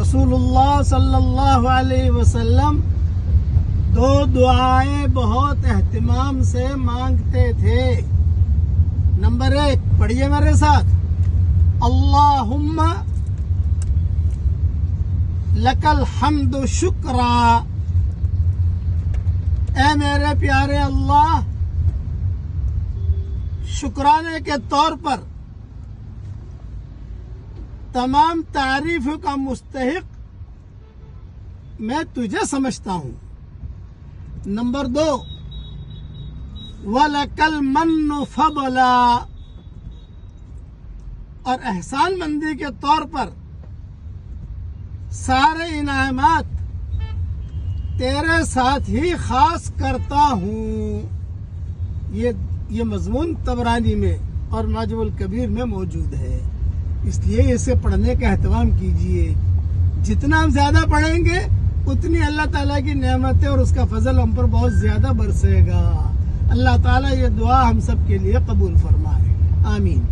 رسول اللہ صلی اللہ علیہ وسلم دو دعائیں بہت اہتمام سے مانگتے تھے. نمبر 1 پڑھیے میرے ساتھ. اللہم لک الحمد شکرا. اے میرے پیارے اللہ، شکرانے کے طور پر تمام تعریف کا مستحق میں تجھے سمجھتا ہوں. نمبر 2 وَلَكَ الْمَنُّ فَضْلًا. اور احسان مندی کے طور پر سارے انعامات تیرے ساتھ ہی خاص کرتا ہوں. یہ مضمون طبرانی میں اور معجم الکبیر میں موجود ہے، اس لیے اسے پڑھنے کا اہتمام کیجیے. جتنا ہم زیادہ پڑھیں گے اتنی اللہ تعالیٰ کی نعمتیں اور اس کا فضل ہم پر بہت زیادہ برسے گا. اللہ تعالیٰ یہ دعا ہم سب کے لیے قبول فرمائے. آمین.